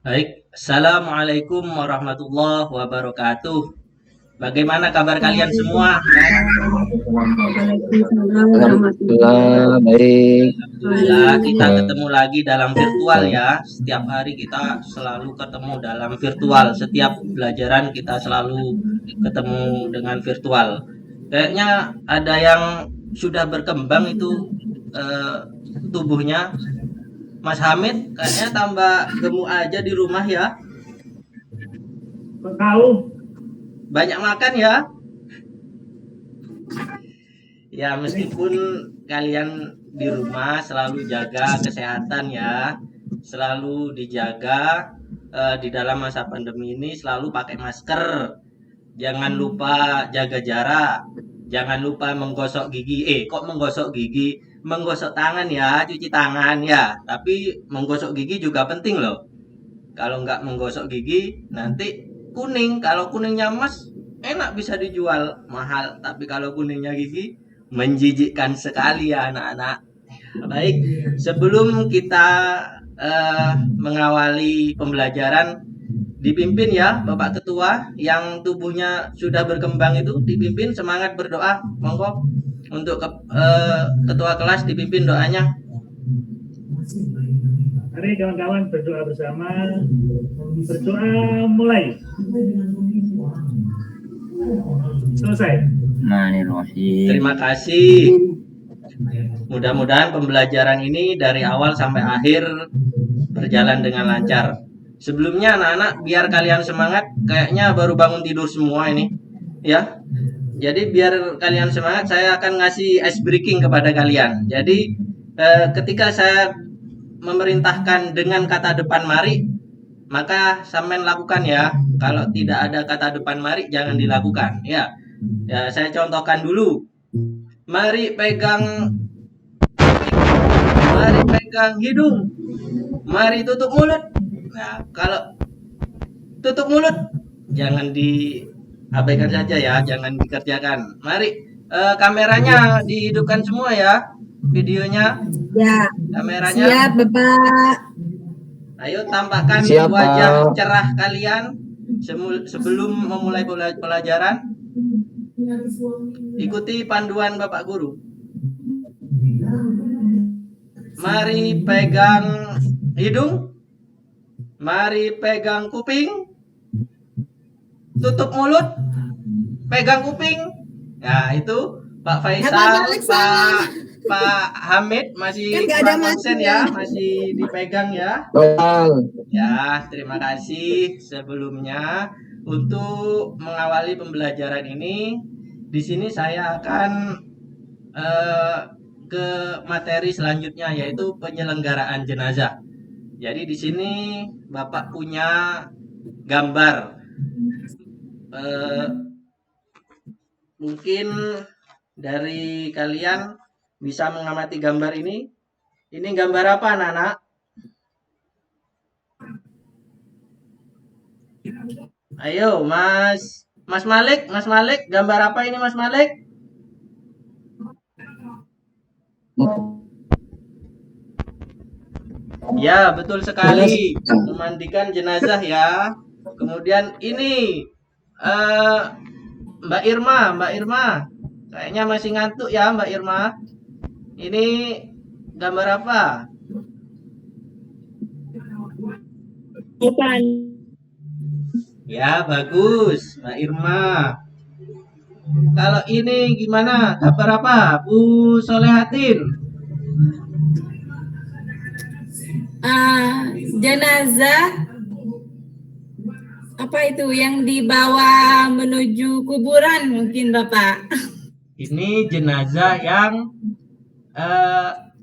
Baik, Assalamualaikum warahmatullahi wabarakatuh. Bagaimana kabar kalian semua? Waalaikumsalam warahmatullahi Alhamdulillah baik. Alhamdulillah, kita Eh, ketemu lagi dalam virtual ya. Setiap hari kita selalu ketemu dalam virtual. Setiap pelajaran kita selalu ketemu dengan virtual. Kayaknya ada yang sudah berkembang itu eh, tubuhnya. Mas Hamid kayaknya tambah gemuk aja di rumah ya. Tahu. Banyak makan ya. Ya, meskipun kalian di rumah selalu jaga kesehatan ya, selalu dijaga di dalam masa pandemi ini selalu pakai masker. Jangan lupa jaga jarak. Jangan lupa menggosok gigi. Kok menggosok gigi? Menggosok tangan ya, cuci tangan ya. Tapi menggosok gigi juga penting loh. Kalau nggak menggosok gigi, nanti kuning. Kalau kuningnya emas, enak bisa dijual mahal. Tapi kalau kuningnya gigi, menjijikkan sekali ya anak-anak. Baik, sebelum kita mengawali pembelajaran, dipimpin ya Bapak Ketua yang tubuhnya sudah berkembang itu, dipimpin semangat berdoa. Monggo untuk ketua kelas dipimpin doanya. Mari kawan-kawan berdoa bersama. Berdoa mulai. Selesai. Terima kasih. Mudah-mudahan pembelajaran ini dari awal sampai akhir berjalan dengan lancar. Sebelumnya anak-anak, biar kalian semangat, kayaknya baru bangun tidur semua ini, ya. Jadi biar kalian semangat, saya akan ngasih ice breaking kepada kalian. Jadi ketika saya memerintahkan dengan kata depan mari, maka sampean lakukan ya. Kalau tidak ada kata depan mari, jangan dilakukan, ya. Ya, saya contohkan dulu. Mari pegang, mari pegang hidung, mari tutup mulut. Nah, kalau tutup mulut, jangan diabaikan saja ya, jangan dikerjakan. Mari kameranya dihidupkan semua ya, videonya, Ya, kameranya. siap Bapak. Ayo tampakkan Siap, wajah Pak. cerah kalian sebelum memulai pelajaran. Ikuti panduan Bapak Guru. Mari pegang hidung, mari pegang kuping, tutup mulut, pegang kuping. Nah, itu Pak Faisal, Pak Hamid masih Kan ada kurang konsen masnya. ya, masih dipegang ya. Bang. Ya, terima kasih sebelumnya untuk mengawali pembelajaran ini. Di sini saya akan ke materi selanjutnya yaitu penyelenggaraan jenazah. Jadi di sini Bapak punya gambar. Eh, Mungkin dari kalian bisa mengamati gambar ini. Ini gambar apa, anak-anak? Ayo, Mas Malik, gambar apa ini, Mas Malik? Ya, betul sekali. Memandikan jenazah ya. Kemudian ini eh, Mbak Irma. Kayaknya masih ngantuk ya, Mbak Irma. Ini gambar apa? Bukan. Ya, bagus, Mbak Irma. Kalau ini gimana? Gambar apa? Bu Solehatin. Jenazah apa itu yang dibawa menuju kuburan mungkin Bapak. Ini jenazah yang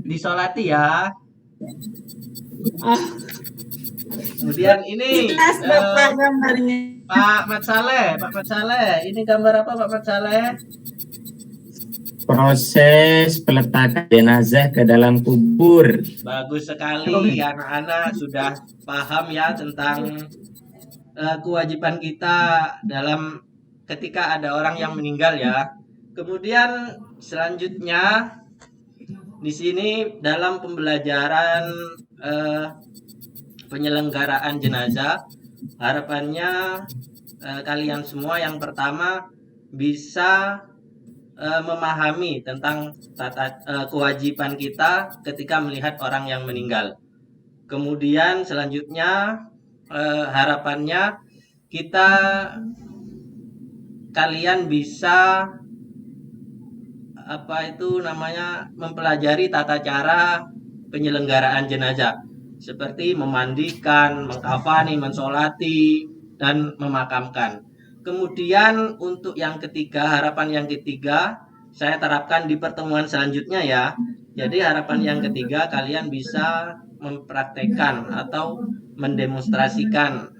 disolati ya. Oh, Kemudian ini jelas Bapak gambarnya. Pak Mat Saleh, ini gambar apa Pak Mat Saleh? Proses peletakan jenazah ke dalam kubur. Bagus sekali, anak-anak sudah paham ya tentang kewajiban kita dalam ketika ada orang yang meninggal ya. Kemudian selanjutnya di sini dalam pembelajaran penyelenggaraan jenazah, harapannya kalian semua yang pertama bisa memahami tentang kewajiban kita ketika melihat orang yang meninggal. Kemudian selanjutnya harapannya kalian bisa mempelajari tata cara penyelenggaraan jenazah seperti memandikan, mengkafani, mensolati, dan memakamkan. Kemudian untuk yang ketiga, harapan yang ketiga saya terapkan di pertemuan selanjutnya ya. Jadi harapan yang ketiga kalian bisa mempraktekkan atau mendemonstrasikan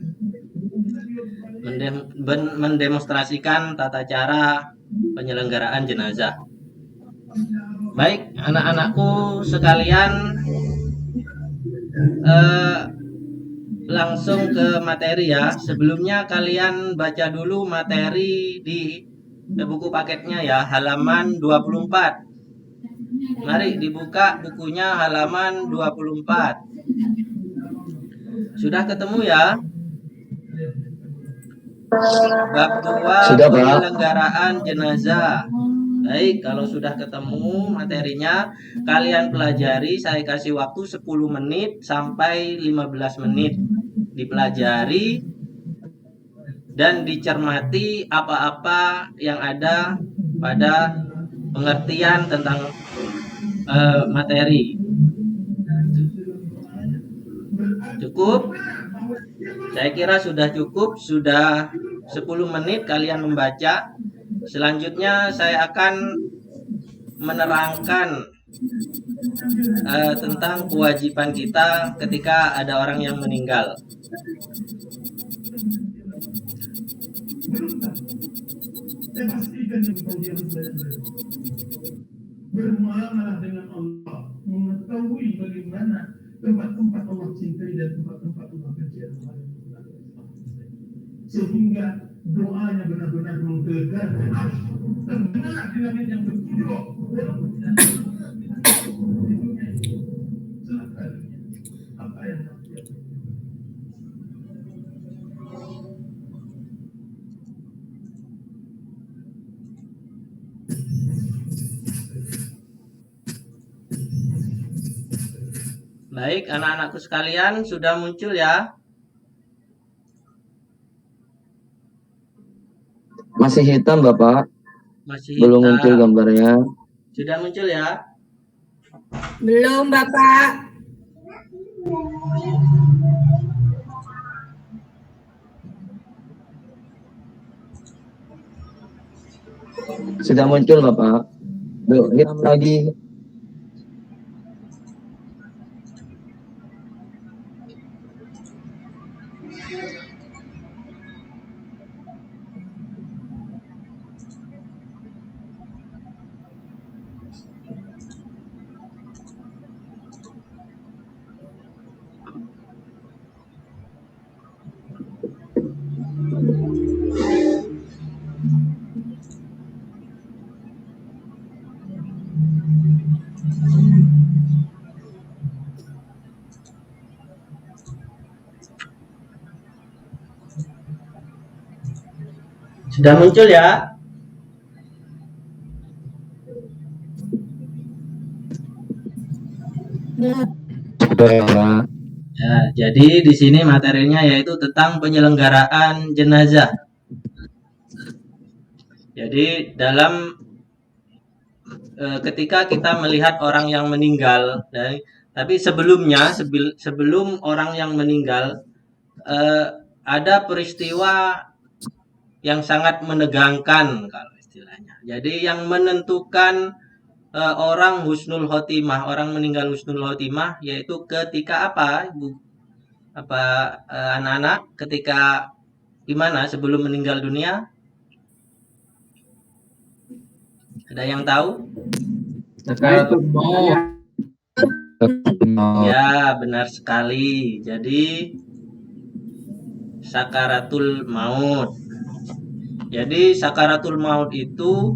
tata cara penyelenggaraan jenazah. Baik, anak-anakku sekalian, langsung ke materi ya. Sebelumnya kalian baca dulu materi di buku paketnya ya, halaman 24. Mari dibuka bukunya halaman 24. Sudah ketemu ya? Bab 2 penyelenggaraan jenazah. Baik, kalau sudah ketemu materinya, kalian pelajari. Saya kasih waktu 10 menit sampai 15 menit dipelajari dan dicermati apa-apa yang ada pada pengertian tentang materi. Cukup? Saya kira sudah cukup, sudah 10 menit kalian membaca. Selanjutnya saya akan menerangkan tentang kewajiban kita ketika ada orang yang meninggal. Bermuamalah dengan Allah, mengetahui bagaimana tempat-tempat Allah cintai dan tempat-tempat Allah benci, sehingga doanya benar-benar menggelegar dan benar di langit yang bertujuh walaupun tidak apa yang Baik, anak-anakku sekalian, sudah muncul ya? Masih hitam, Bapak. Masih Belum hitam. muncul gambarnya. Sudah muncul ya? Belum, Bapak. Sudah muncul, Bapak. Duh, hitam lagi. Sudah muncul ya? Sudah. Ya, jadi di sini materinya yaitu tentang penyelenggaraan jenazah. Jadi dalam ketika kita melihat orang yang meninggal, tapi sebelumnya sebelum orang yang meninggal ada peristiwa yang sangat menegangkan kalau istilahnya. Jadi yang menentukan orang husnul khotimah, orang meninggal husnul khotimah yaitu ketika apa, Bu? Anak-anak, ketika gimana sebelum meninggal dunia? Ada yang tahu? Ya, benar sekali. Jadi sakaratul maut. Jadi sakaratul maut itu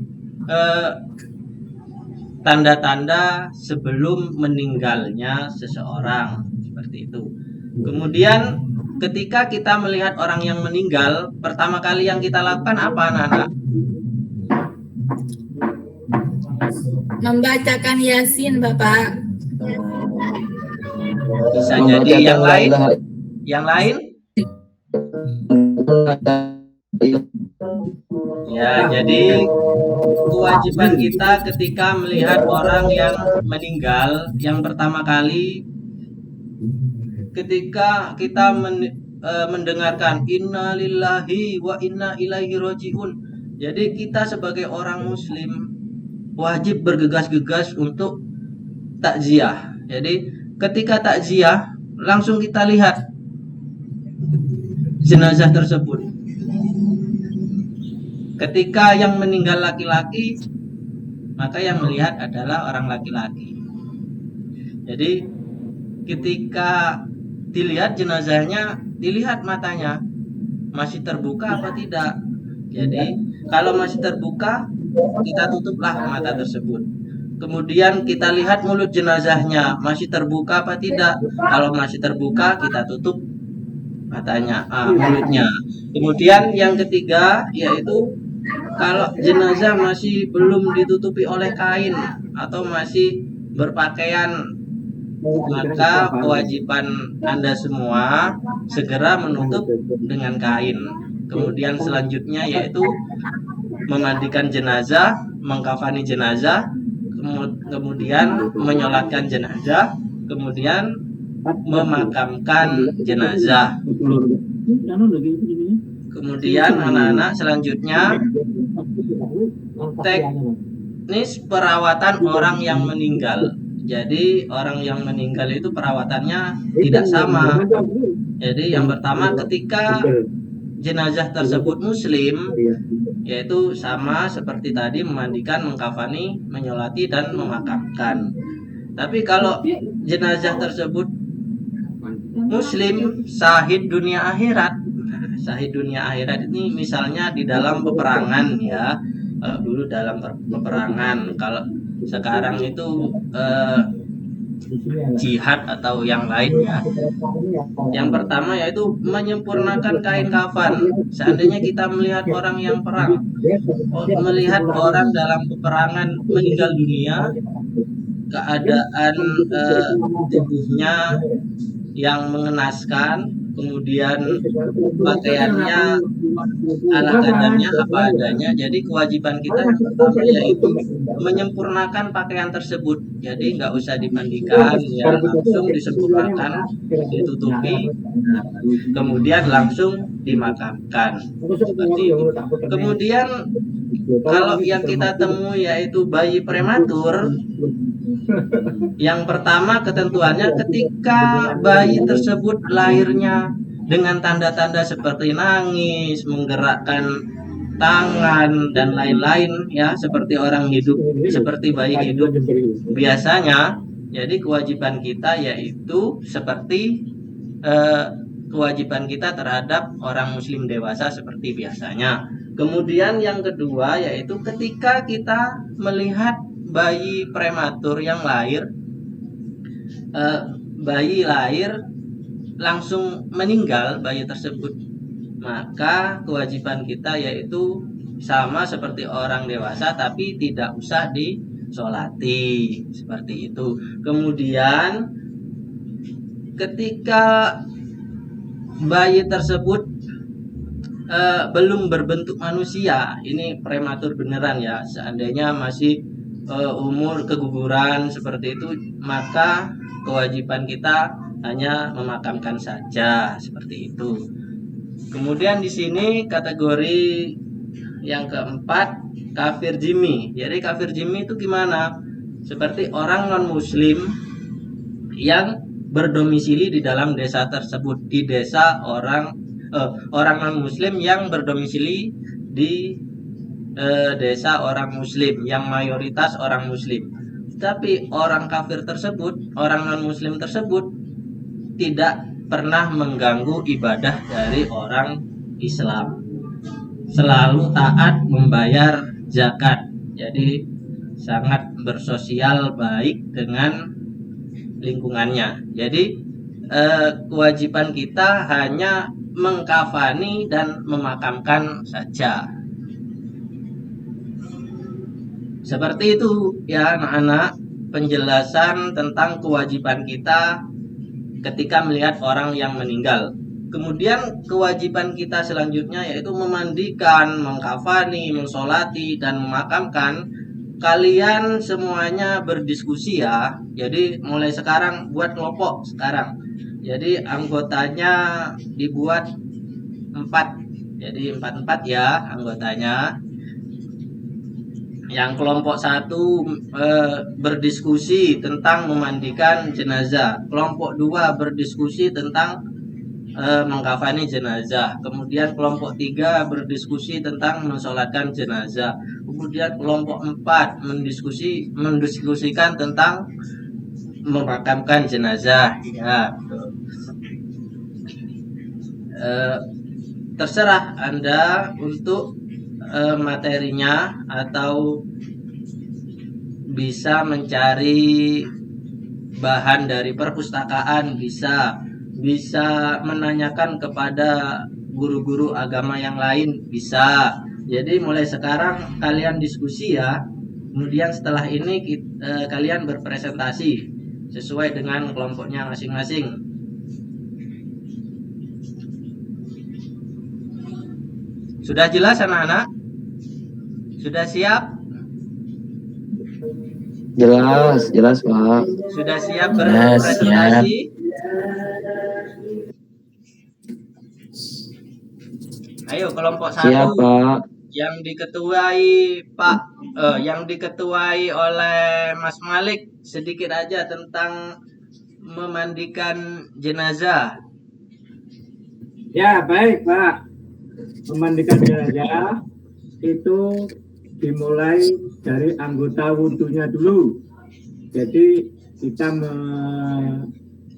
tanda-tanda sebelum meninggalnya seseorang, seperti itu. Kemudian ketika kita melihat orang yang meninggal, pertama kali yang kita lakukan apa, anak-anak? Membacakan Yasin, Bapak. Bisa jadi yang lain? Yang lain? Ya, jadi kewajiban kita ketika melihat orang yang meninggal, yang pertama kali ketika kita mendengarkan inna lillahi wa inna ilaihi rojiun. Jadi kita sebagai orang muslim wajib bergegas-gegas untuk takziah. Jadi ketika takziah langsung kita lihat jenazah tersebut. Ketika yang meninggal laki-laki, maka yang melihat adalah orang laki-laki. Jadi ketika dilihat jenazahnya, dilihat matanya masih terbuka apa tidak. Jadi kalau masih terbuka, kita tutuplah mata tersebut. Kemudian kita lihat mulut jenazahnya masih terbuka apa tidak. Kalau masih terbuka, kita tutup matanya, mulutnya. Kemudian yang ketiga yaitu kalau jenazah masih belum ditutupi oleh kain atau masih berpakaian, maka kewajiban Anda semua segera menutup dengan kain. Kemudian selanjutnya yaitu memandikan jenazah, mengkafani jenazah, kemudian menyolatkan jenazah, kemudian memakamkan jenazah. Kemudian anak-anak selanjutnya teknis perawatan orang yang meninggal. Jadi orang yang meninggal itu perawatannya tidak sama. Jadi yang pertama ketika jenazah tersebut muslim, yaitu sama seperti tadi memandikan, mengkafani, menyolati dan memakamkan. Tapi kalau jenazah tersebut muslim syahid dunia akhirat, syahid dunia akhirat ini misalnya di dalam peperangan ya, dulu dalam peperangan, kalau sekarang itu jihad atau yang lainnya. Yang pertama yaitu menyempurnakan kain kafan. Seandainya kita melihat orang yang perang, melihat orang dalam peperangan meninggal dunia, keadaan tubuhnya yang mengenaskan, kemudian pakaiannya ala kadarnya apa adanya. Jadi kewajiban kita yang pertama yaitu menyempurnakan pakaian tersebut. Jadi nggak usah dimandikan, ya langsung disempurnakan, ditutupi, kemudian langsung dimakamkan seperti itu. Kemudian kalau yang kita temui yaitu bayi prematur, yang pertama ketentuannya ketika bayi tersebut lahirnya dengan tanda-tanda seperti nangis, menggerakkan tangan dan lain-lain ya, seperti orang hidup, seperti bayi hidup biasanya. Jadi kewajiban kita yaitu seperti kewajiban kita terhadap orang muslim dewasa seperti biasanya. Kemudian yang kedua yaitu ketika kita melihat bayi prematur yang lahir, bayi lahir langsung meninggal bayi tersebut, maka kewajiban kita yaitu sama seperti orang dewasa tapi tidak usah disolati seperti itu. Kemudian ketika bayi tersebut belum berbentuk manusia, ini prematur beneran ya, seandainya masih umur keguguran seperti itu, maka kewajiban kita hanya memakamkan saja seperti itu. Kemudian di sini kategori yang keempat kafir zimmi. Jadi kafir zimmi itu gimana? Seperti orang non muslim yang berdomisili di dalam desa tersebut, di desa orang non muslim yang berdomisili di desa orang muslim yang mayoritas orang muslim. Tapi orang kafir tersebut, orang non muslim tersebut tidak pernah mengganggu ibadah dari orang Islam, selalu taat membayar zakat, jadi sangat bersosial baik dengan lingkungannya. Jadi kewajiban kita hanya mengkafani dan memakamkan saja. Seperti itu ya anak-anak, penjelasan tentang kewajiban kita ketika melihat orang yang meninggal. Kemudian kewajiban kita selanjutnya yaitu memandikan, mengkafani, mensolati, dan memakamkan. Kalian semuanya berdiskusi ya. Jadi mulai sekarang buat kelompok sekarang. Jadi anggotanya dibuat 4. Jadi 4 ya anggotanya. Yang kelompok 1 berdiskusi tentang memandikan jenazah. Kelompok 2 berdiskusi tentang mengkafani jenazah. Kemudian kelompok 3 berdiskusi tentang mensolatkan jenazah. Kemudian kelompok 4 mendiskusikan tentang memakamkan jenazah. Ya, betul. Terserah Anda untuk materinya, atau bisa mencari bahan dari perpustakaan, bisa menanyakan kepada guru-guru agama yang lain, bisa. Jadi mulai sekarang kalian diskusi ya. Kemudian setelah ini kalian berpresentasi sesuai dengan kelompoknya masing-masing. Sudah jelas anak-anak? Sudah siap? Jelas Pak. Sudah siap berpresentasi? Ayo kelompok 1 Siap Pak. yang diketuai oleh Mas Malik, sedikit aja tentang memandikan jenazah. Ya, baik Pak. Memandikan jenazah itu dimulai dari anggota wudhunya dulu. Jadi kita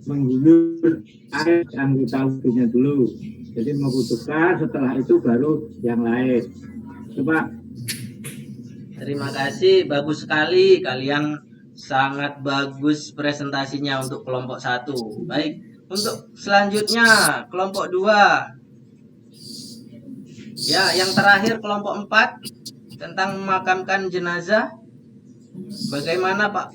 mengguyur air anggota wudhunya dulu. Jadi membutuhkan, setelah itu baru yang lain. Coba. Terima kasih, bagus sekali. Kalian sangat bagus presentasinya untuk kelompok 1. Baik, untuk selanjutnya kelompok 2. Ya, yang terakhir kelompok 4 tentang memakamkan jenazah. Bagaimana Pak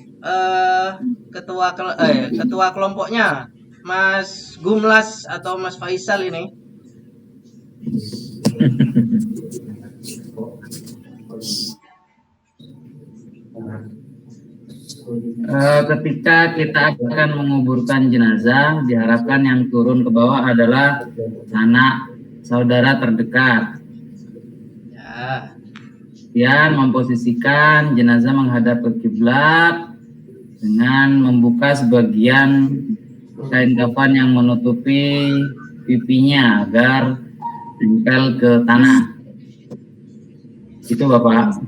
ketua kelompoknya? Mas Gumlas atau Mas Faisal ini? Ketika kita akan menguburkan jenazah, diharapkan yang turun ke bawah adalah anak saudara terdekat. Ya. Kemudian memposisikan jenazah menghadap ke kiblat dengan membuka sebagian kain kafan yang menutupi pipinya agar nempel ke tanah. Itu Bapak.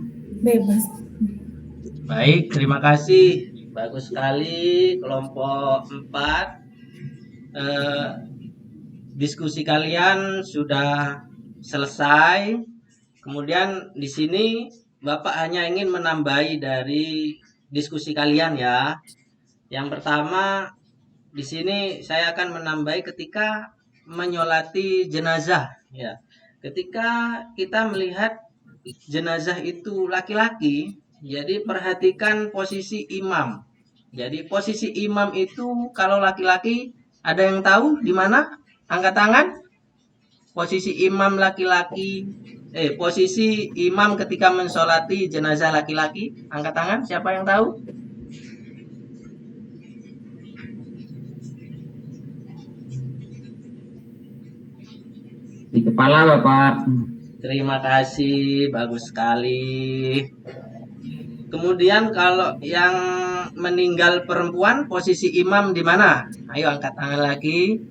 Bebas. Baik, terima kasih. Bagus sekali kelompok 4. Diskusi kalian sudah selesai. Kemudian di sini Bapak hanya ingin menambahi dari diskusi kalian ya. Yang pertama, di sini saya akan menambahi ketika menyolati jenazah ya. Ketika kita melihat jenazah itu laki-laki, jadi perhatikan posisi imam. Jadi posisi imam itu kalau laki-laki, ada yang tahu di mana? Angkat tangan. Posisi imam laki-laki, posisi imam ketika mensolati jenazah laki-laki, angkat tangan. Siapa yang tahu? Di kepala Bapak. Terima kasih, bagus sekali. Kemudian kalau yang meninggal perempuan, posisi imam di mana? Ayo angkat tangan lagi.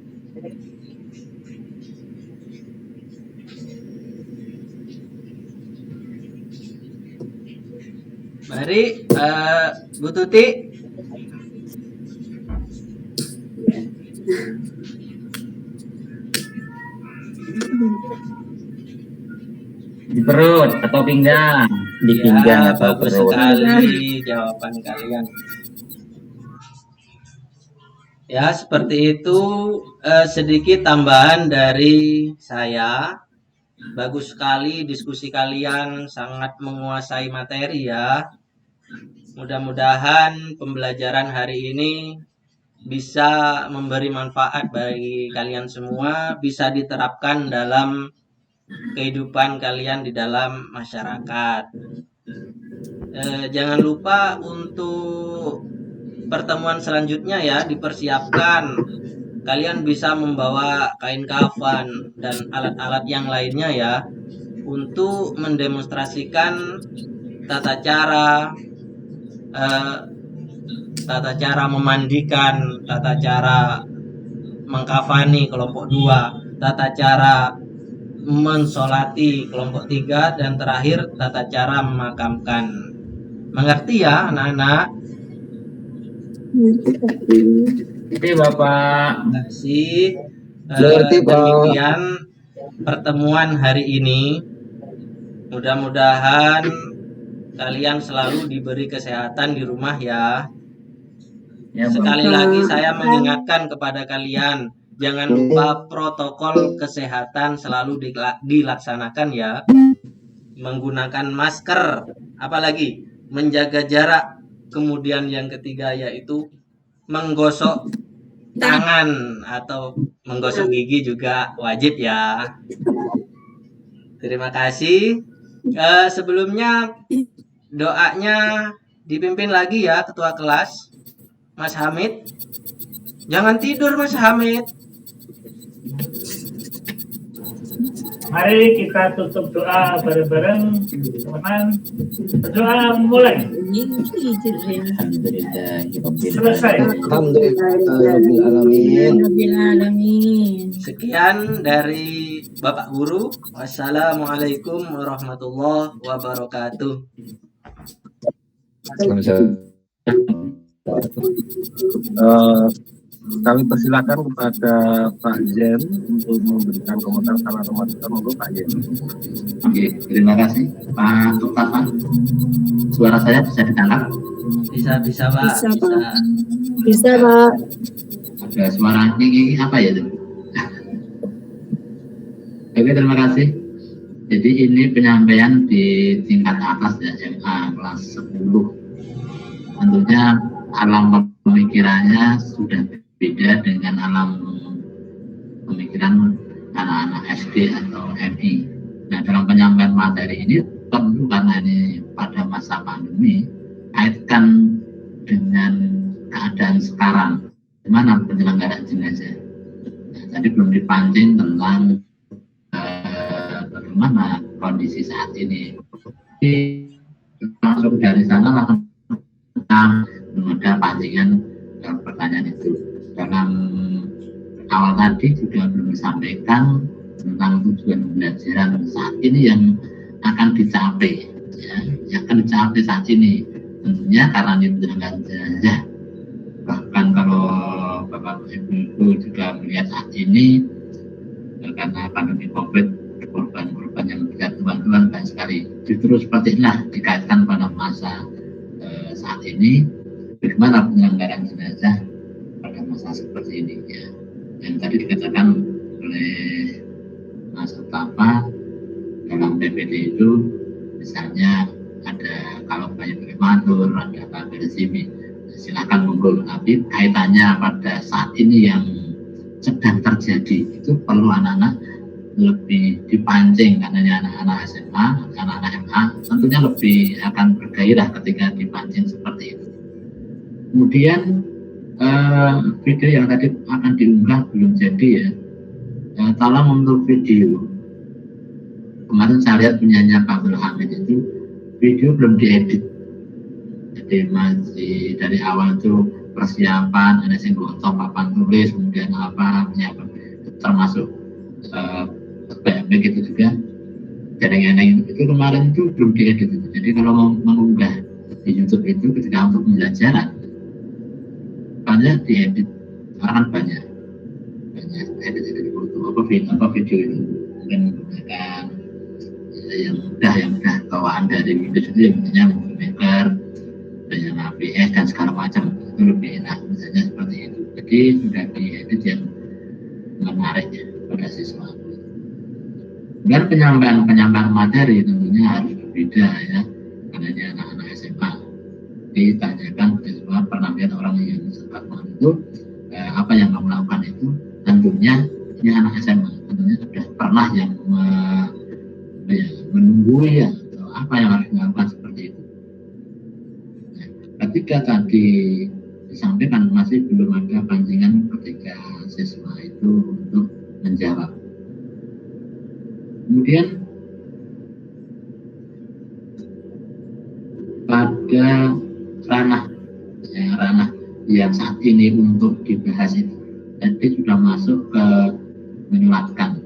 Mari, Bu Tuti. Di perut atau pinggang? Di pinggang Ya, atau bagus perut. sekali jawaban kalian. Ya, seperti itu sedikit tambahan dari saya. Bagus sekali diskusi kalian, sangat menguasai materi ya. Mudah-mudahan pembelajaran hari ini bisa memberi manfaat bagi kalian semua, bisa diterapkan dalam kehidupan kalian di dalam masyarakat. Jangan lupa untuk pertemuan selanjutnya ya, dipersiapkan. Kalian bisa membawa kain kafan dan alat-alat yang lainnya ya, untuk mendemonstrasikan tata cara memandikan, tata cara mengkafani kelompok 2, tata cara mensolati kelompok 3, dan terakhir tata cara memakamkan. Mengerti ya anak-anak? Jadi Bapak. Terima kasih. Mengerti, Pak. Demikian pertemuan hari ini. Mudah-mudahan kalian selalu diberi kesehatan di rumah ya. Ya, Sekali lagi saya mengingatkan kepada kalian, jangan lupa protokol kesehatan selalu dilaksanakan ya. Menggunakan masker, apalagi menjaga jarak. Kemudian yang ketiga yaitu menggosok tangan atau menggosok gigi juga wajib ya. Terima kasih. Sebelumnya doanya dipimpin lagi ya ketua kelas, Mas Hamid. Jangan tidur Mas Hamid. Mari kita tutup doa bareng-bareng, teman-teman. Berdoa mulai. Selesai. Alhamdulillahirrahmanirrahim. Sekian dari Bapak Guru. Wassalamualaikum warahmatullahi wabarakatuh. Kami persilakan kepada Pak Jen untuk memberikan komentar sama teman-teman. Monggo Pak Jen. Oke, terima kasih Pak Tukapan. Suara saya bisa ditangkap? Bisa Pak. Bisa Pak. Ada suara ini apa ya itu? Oke, terima kasih. Jadi ini penyampaian di tingkat atas ya, SMA kelas 10. Tentunya alam pemikirannya sudah beda dengan alam pemikiran anak-anak SD atau MI. Nah, dalam penyampaian materi ini tentu karena ini pada masa pandemi, kaitkan dengan keadaan sekarang, gimana penyelenggaraan jenazah. Nah, tadi belum dipancing tentang bagaimana kondisi saat ini. Jadi, masuk dari sana langsung ada pancingan pertanyaan itu. Dalam awal tadi juga belum disampaikan tentang tujuan pembelajaran saat ini yang akan dicapai, ya, yang akan dicapai saat ini. Tentunya karena ini penyelenggaraan jenazah. Bahkan kalau Bapak Ibu juga melihat saat ini karena pandemi COVID, korban-korban yang berjatuhan banyak sekali. Justru seperti inilah dikaitkan pada masa saat ini, bagaimana penyelenggaraan jenazah pada masa seperti ini ya. Yang tadi dikatakan oleh Mas Tapa dalam PPD itu, misalnya ada kalau banyak prematur, ada kabarasimi, silakan monggo. Tapi kaitannya pada saat ini yang sedang terjadi itu perlu anak-anak lebih dipancing, karena anak-anak SMA, anak-anak MA tentunya lebih akan bergairah ketika dipancing seperti itu. Kemudian video yang tadi akan diunggah belum jadi ya. Tolong untuk video. Kemarin saya lihat penyanyi Pak Abdul Hamid itu video belum diedit. Jadi masih dari awal itu persiapan, ada yang gotong papan tulis, kemudian apa menyiapkan, termasuk BMP gitu juga. Jaring-jaring itu kemarin itu belum diedit. Jadi kalau mau mengunggah di YouTube itu ketika untuk pembelajaran, banyak diedit, karena banyak edit foto apa video itu mungkin menggunakan yang mudah bawaan dari Windows itu, yang misalnya Movie Maker dengan APS dan segala macam, itu lebih enak misalnya seperti itu. Jadi Jadi sudah diedit yang menarik ya pada siswa. Dan penyampaian materi tentunya harus berbeda ya, karena ini anak-anak SMA. Ditanyakan siswa pernah lihat orang yang sempat itu apa yang kamu lakukan itu, tentunya ini anak SMA, tentunya sudah pernah yang menunggui ya, atau apa yang harus dilakukan seperti itu. Nah, ketika tadi disampaikan masih belum ada pancingan ketika siswa itu untuk menjawab. Kemudian pada ranah yang saat ini untuk dibahas itu, jadi sudah masuk ke menyulatkan.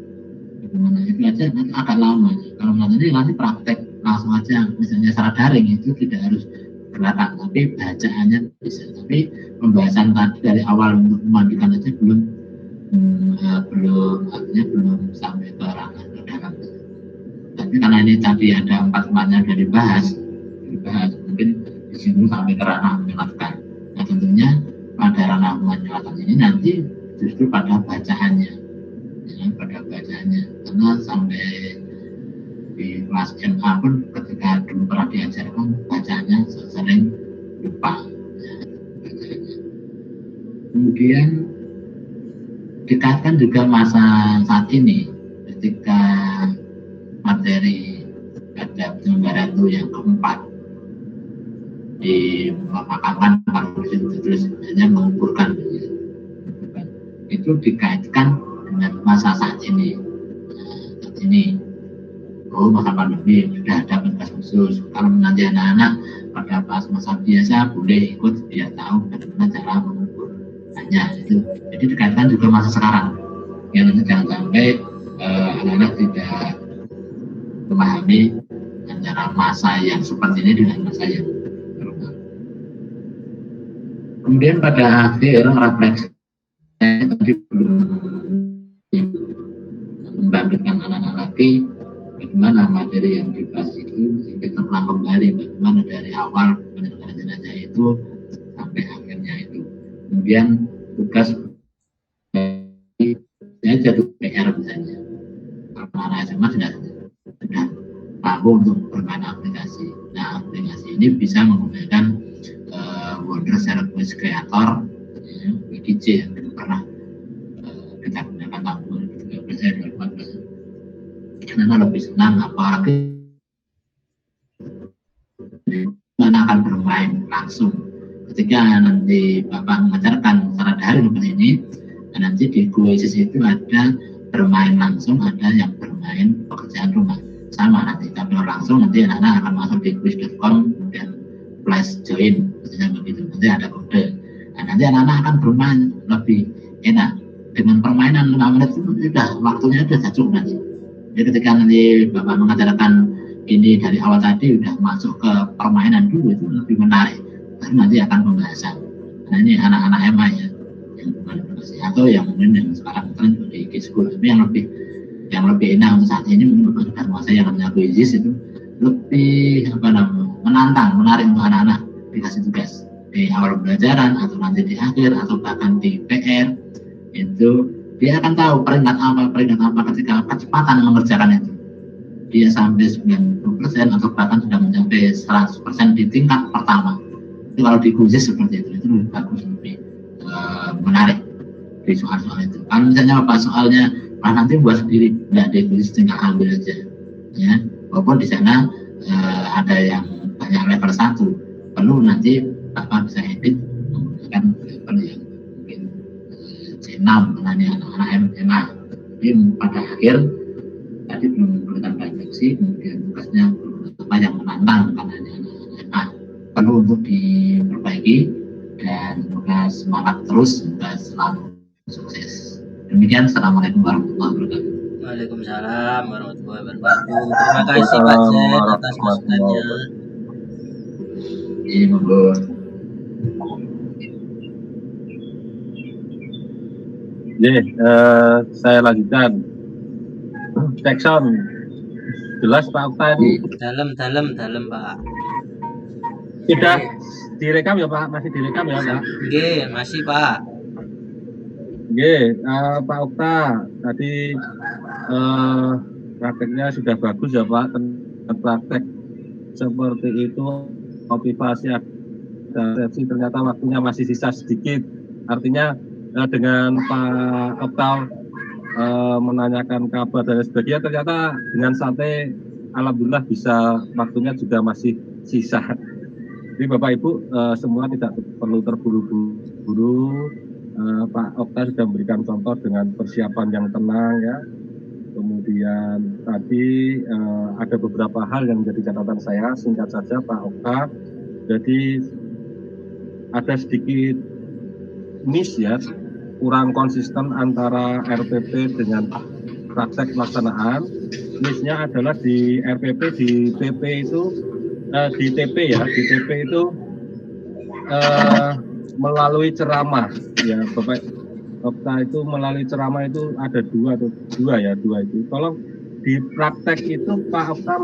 Bagaimana itu aja nanti agak lama. Kalau nanti praktek langsung aja, misalnya secara daring itu tidak harus belakang, tapi bacaannya bisa. Tapi pembahasan tadi dari awal untuk memandikan aja belum sampai ke ranah dalam. Tapi karena ini tadi ada 4-4-nya sudah dibahas, mungkin disinggung sampai ke ranah menyulatkan. Nah tentunya pada ranah menyulatkan ini nanti justru pada bacaannya, ya, karena sampai di kelas MA pun ketika dulu pernah diajarkan bacanya sering lupa ya, bacanya. Kemudian dikaitkan juga masa saat ini ketika materi ada penyelenggara itu yang keempat dimakakan kalau terus hanya mengumpulkan itu dikaitkan dengan masa saat ini. Masa pandemi sudah ada tugas khusus. Kalau nanti anak-anak pada pas masa biasa boleh ikut biar tahu bagaimana cara mengukur hanya itu. Jadi dikaitkan juga masa sekarang. Ya nanti jangan sampai anak-anak tidak memahami antara masa yang seperti ini dengan masa yang normal. Kemudian pada akhir refleksi tadi belum membangkitkan anak-anak lagi bagaimana materi yang dibahas itu sehingga terulang kembali bagaimana dari awal penyelenggaraan jenazah itu sampai akhirnya itu. Kemudian tugas saya jatuh PR misalnya, anak SMA sudah mampu untuk bermain aplikasi. Nah aplikasi ini bisa menggunakan Wonder Service Creator ya, WDC yang dulu pernah kita gunakan tahun 2013-2014. Karena lebih senang apalagi mana akan bermain langsung ketika nanti Bapak mengajarkan secara daring seperti ini, dan nanti di Quizzes itu ada bermain langsung, ada yang bermain pekerjaan rumah sama nanti. Tapi langsung nanti anak-anak akan masuk di quiz.com kemudian flash join misalnya begitu, nanti ada kode. Nah, nanti anak-anak akan bermain lebih enak dengan permainan 5 menit itu sudah waktunya sudah cukup nanti. Jadi ketika nanti Bapak mengajarkan ini dari awal tadi sudah masuk ke permainan dulu itu lebih menarik. Baru nanti akan pembahasan. Nah ini anak-anak MA ya, atau yang mungkin yang sekarang tren di School, tapi yang lebih enak untuk saat ini mungkin bukan masa yang namanya Quizzes itu lebih menantang, menarik untuk anak-anak dikasih tugas di awal pembelajaran atau nanti di akhir atau bahkan di PR itu. Dia akan tahu peringkat apa ketika kecepatan mengerjakan itu. Dia sampai 90% atau bahkan sudah mencapai 100% di tingkat pertama. Itu kalau di Quizzes seperti itu lebih bagus, lebih menarik di soal-soal itu. Kalau misalnya apa soalnya nanti buat sendiri, tidak di Quizzes tinggal ambil aja. Ya, walaupun di sana ada yang banyak level 1, perlu nanti Bapak bisa edit menggunakan level yang C6 mengenai anak-anak SMA. Jadi pada akhir tadi belum memberikan refleksi, kemudian tugasnya apa yang menantang karena anak-anak SMA perlu untuk diperbaiki dan semoga semangat terus, semoga selalu sukses. Demikian, Assalamualaikum warahmatullahi wabarakatuh. Waalaikumsalam warahmatullahi wabarakatuh. Terima kasih Pak Jen atas masukannya. Ini monggo. Saya lanjutkan. Cek sound. Jelas Pak Okta ini? Dalam Pak. Sudah direkam ya Pak? Masih direkam ya Pak? Oke, masih Pak. Pak Okta, tadi prakteknya sudah bagus ya Pak. Praktek seperti itu, motivasi adaptasi, ternyata waktunya masih sisa sedikit. Artinya dengan Pak Okta menanyakan kabar dan sebagainya, ternyata dengan santai, alhamdulillah bisa, waktunya juga masih sisa. Jadi Bapak Ibu semua tidak perlu terburu-buru. Pak Okta sudah memberikan contoh dengan persiapan yang tenang ya. Kemudian tadi ada beberapa hal yang menjadi catatan saya, singkat saja Pak Okta. Jadi ada sedikit miss ya, kurang konsisten antara RPP dengan praktek pelaksanaan. Missnya adalah di RPP, di TP itu, di TP ya, di TP itu melalui ceramah ya Bapak Okta, itu melalui ceramah itu ada dua itu. Tolong di praktek itu Pak Okta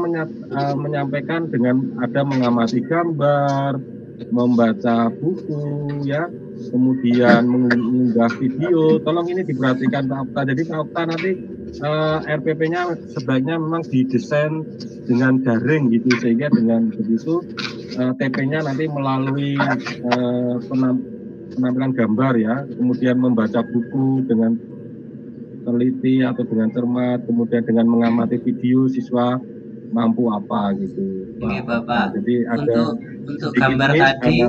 menyampaikan dengan ada mengamati gambar, membaca buku ya, kemudian mengunggah video. Tolong ini diperhatikan Pak Okta. Jadi Pak Okta nanti RPP-nya sebaiknya memang didesain dengan daring gitu, sehingga dengan begitu TP-nya nanti melalui penampilan gambar ya, kemudian membaca buku dengan teliti atau dengan cermat, kemudian dengan mengamati video siswa mampu apa gitu. Oke Bapak. Nah, jadi ada untuk gambar tadi,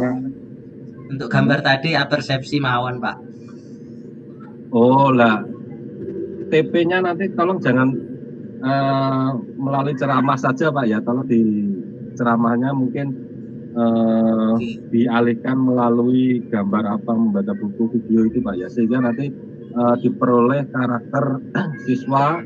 untuk gambar tadi persepsi mawon Pak. Oh lah, TP-nya nanti tolong jangan melalui ceramah saja Pak ya, tolong di ceramahnya mungkin dialihkan melalui gambar apa, membaca buku, video itu Pak ya, sehingga nanti diperoleh karakter siswa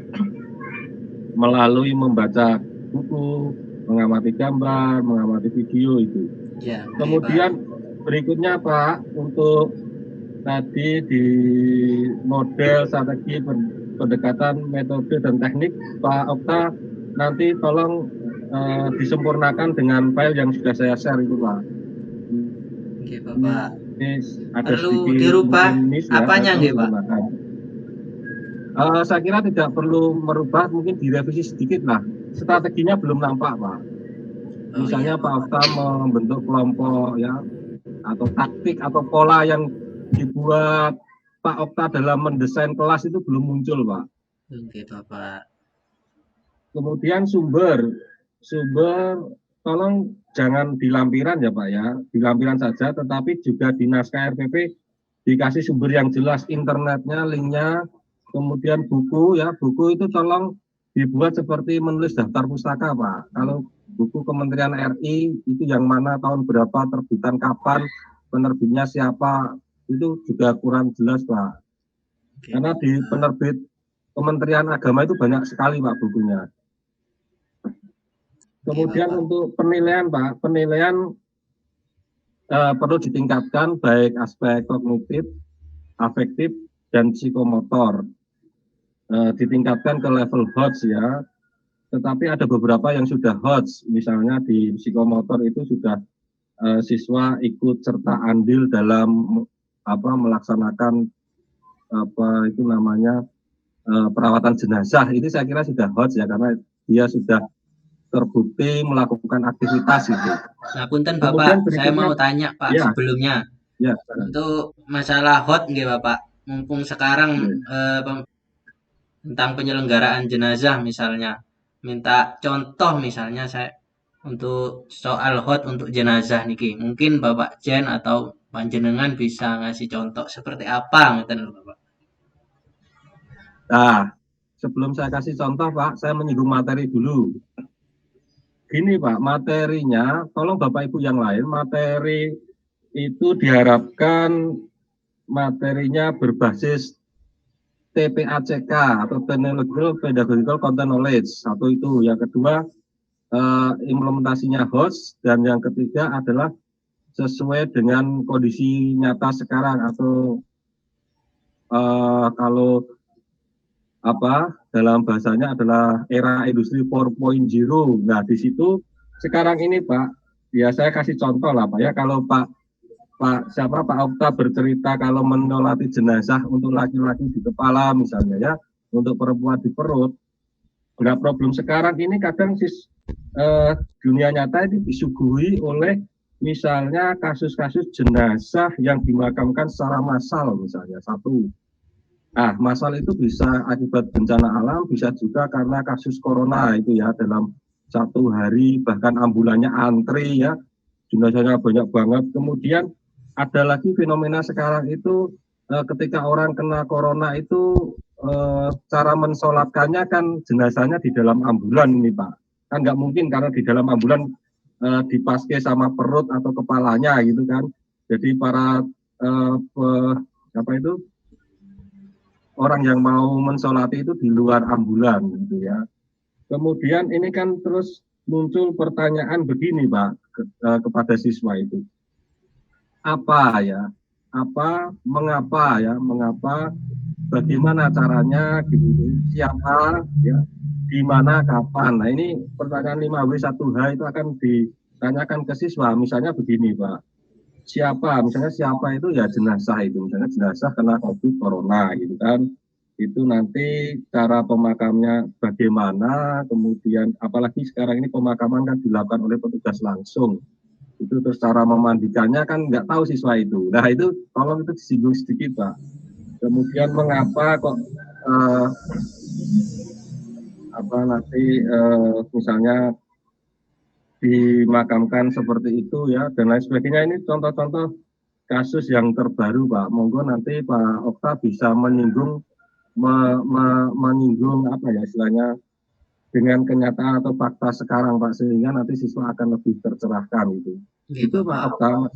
melalui membaca buku, mengamati gambar, mengamati video itu. Ya, kemudian berikutnya Pak, untuk tadi di model strategi pendekatan metode dan teknik Pak Okta nanti tolong disempurnakan dengan file yang sudah saya share itu Pak. Oke Bapak. Ada perlu dirubah apanya nggih Pak? Saya kira tidak perlu merubah, mungkin direvisi sedikit lah. Strateginya belum nampak Pak. Misalnya Pak Okta membentuk kelompok ya, atau taktik atau pola yang dibuat Pak Okta dalam mendesain kelas itu belum muncul Pak. Oke Bapak. Kemudian sumber tolong jangan di lampiran ya Pak ya, di lampiran saja, tetapi juga di naskah RPP dikasih sumber yang jelas, internetnya, linknya, kemudian buku ya, buku itu tolong dibuat seperti menulis daftar pustaka Pak. Kalau buku Kementerian RI itu yang mana, tahun berapa, terbitan kapan, penerbitnya siapa, itu juga kurang jelas Pak. Karena di penerbit Kementerian Agama itu banyak sekali Pak bukunya. Kemudian untuk penilaian Pak, penilaian perlu ditingkatkan baik aspek kognitif, afektif, dan psikomotor. Ditingkatkan ke level HOTS ya, tetapi ada beberapa yang sudah HOTS, misalnya di psikomotor itu sudah siswa ikut serta andil dalam melaksanakan itu namanya perawatan jenazah, itu saya kira sudah HOTS ya, karena dia sudah terbukti melakukan aktivitas itu. Nah, punten Bapak, saya mau tanya Pak ya, sebelumnya. Ya. Untuk masalah HOT nggih Bapak, mumpung sekarang tentang penyelenggaraan jenazah misalnya, minta contoh misalnya saya untuk soal HOT untuk jenazah niki, mungkin Bapak Jen atau panjenengan bisa ngasih contoh seperti apa ngeten Bapak. Nah, sebelum saya kasih contoh Pak, saya menyinggung materi dulu. Gini Pak, materinya, tolong Bapak Ibu yang lain, materi itu diharapkan materinya berbasis TPACK atau Technological Pedagogical Content Knowledge. Satu itu, yang kedua implementasinya HOTS, dan yang ketiga adalah sesuai dengan kondisi nyata sekarang, atau kalau dalam bahasanya adalah era industri 4.0. Nah, di situ sekarang ini Pak, ya saya kasih contoh lah Pak ya, kalau Pak Pak Okta bercerita kalau menolati jenazah untuk laki-laki di kepala misalnya ya, untuk perempuan di perut, nggak problem. Sekarang ini kadang dunia nyata ini disuguhi oleh misalnya kasus-kasus jenazah yang dimakamkan secara massal misalnya satu. Massal itu bisa akibat bencana alam, bisa juga karena kasus corona itu ya, dalam satu hari bahkan ambulannya antri ya, jenazahnya banyak banget. Kemudian ada lagi fenomena sekarang itu ketika orang kena corona itu cara mensolatkannya kan jenazahnya di dalam ambulan ini Pak. Kan nggak mungkin karena di dalam ambulan dipaske sama perut atau kepalanya gitu kan. Jadi para orang yang mau mensolati itu di luar ambulan gitu ya. Kemudian ini kan terus muncul pertanyaan begini Pak kepada siswa itu. Mengapa, bagaimana caranya gitu, siapa ya, di mana, kapan. Nah, ini pertanyaan 5W1H itu akan ditanyakan ke siswa. Misalnya begini Pak. Misalnya siapa itu ya jenazah itu, misalnya jenazah kena COVID corona gitu kan, itu nanti cara pemakamnya bagaimana, kemudian apalagi sekarang ini pemakaman kan dilakukan oleh petugas langsung, itu terus cara memandikannya kan nggak tahu siswa itu. Nah itu tolong itu disinggung sedikit Pak. Kemudian mengapa kok misalnya dimakamkan seperti itu ya, dan lain sebagainya. Ini contoh-contoh kasus yang terbaru Pak. Monggo nanti Pak Okta bisa menyinggung istilahnya dengan kenyataan atau fakta sekarang Pak, sehingga nanti siswa akan lebih tercerahkan gitu. Itu Pak Okta.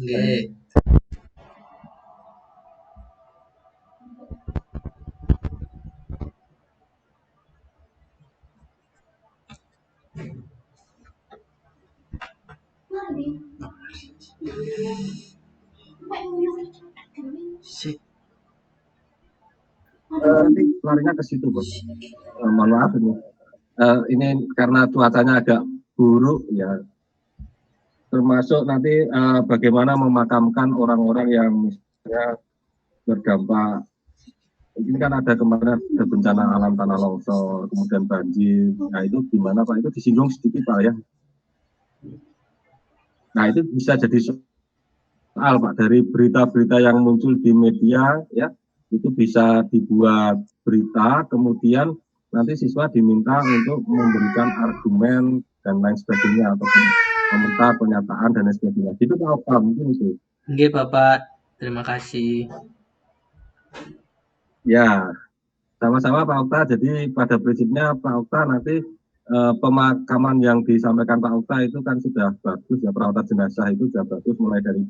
Nanti larinya ke situ Bos. Mohon maaf ini karena cuacanya agak buruk ya. Termasuk nanti bagaimana memakamkan orang-orang yang misalnya berdampak. Ini kan ada kemarin ada bencana alam tanah longsor, kemudian banjir. Nah itu gimana Pak? Itu disinggung sedikit Pak ya. Nah itu bisa jadi soal Pak, dari berita-berita yang muncul di media ya, itu bisa dibuat berita, kemudian nanti siswa diminta untuk memberikan argumen dan lain sebagainya, atau komentar, pernyataan dan lain sebagainya. Itu Pak Okta mungkin itu. Oke Bapak, terima kasih. Ya, sama-sama Pak Okta. Jadi pada prinsipnya Pak Okta nanti pemakaman yang disampaikan Pak Okta itu kan sudah bagus ya, perawatan jenazah itu sudah bagus, mulai dari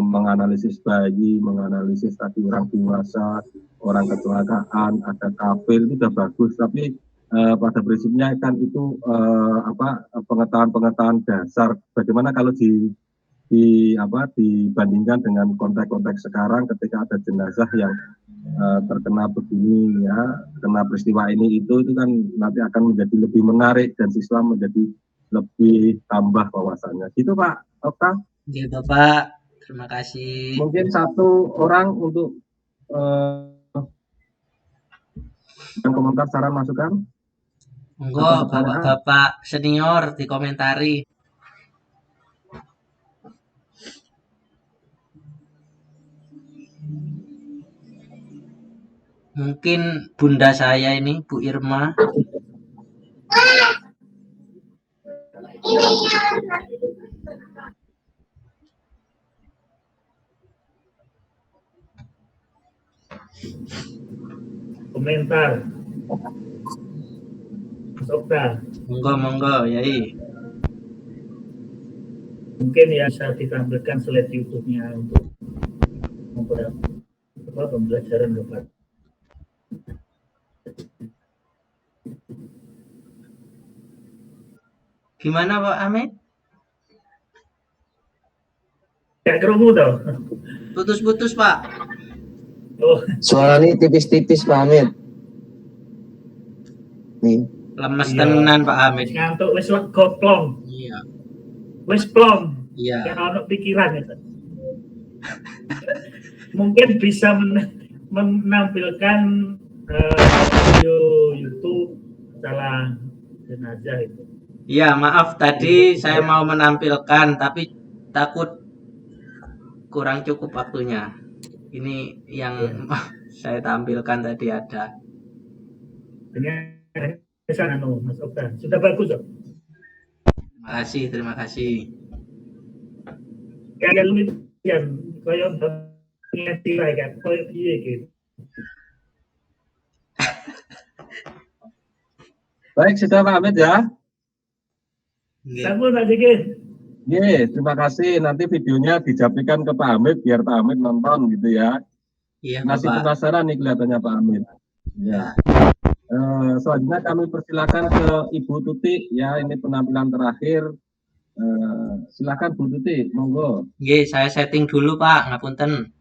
menganalisis bayi, menganalisis tadi orang dewasa, orang kecelakaan, ada kafir, itu sudah bagus. Tapi pada prinsipnya kan itu pengetahuan dasar. Bagaimana kalau dibandingkan dengan konteks-konteks sekarang ketika ada jenazah yang terkena begini ya, kena peristiwa ini itu kan nanti akan menjadi lebih menarik dan siswa menjadi lebih tambah wawasannya. Gitu Pak Okta. Oke Bapak, terima kasih. Mungkin satu orang untuk komentar, saran, masukan. Monggo Bapak senior dikomentari. Mungkin bunda saya ini, Bu Irma. Komentar. Okta. Monggo, Yai. Mungkin ya bisa ditampilkan slide YouTube-nya untuk pembelajaran Bapak. Gimana Pak Amit? Ya kerungu tau. Putus-putus Pak. Oh. Suaranya tipis-tipis Pak Amit. Nih. Lemes tenan Pak Amit. Ngantuk wis lega plong. Iya. Wis plong. Iya. Kan ono pikiran itu. Mungkin bisa menampilkan video YouTube salah jenazah itu. Ya, maaf tadi saya mau menampilkan tapi takut kurang cukup waktunya. Ini yang saya tampilkan tadi ada. Hanya sana Mas Okta. Sudah bagus kok. Terima kasih. Kayak lu yang koyo ngerti lah kan, koyo piye gitu. Baik, sudah Pak Hamid ya. Sampun Pak Dikit. Iya, terima kasih. Nanti videonya dijapikan ke Pak Hamid biar Pak Hamid nonton gitu ya. Iya, Masih Bapak. penasaran nih kelihatannya Pak Hamid. Ya. Selanjutnya kami persilakan ke Ibu Tuti ya. Ini penampilan terakhir. Silakan Bu Tuti, monggo. Nggih, saya setting dulu Pak, ngapunten.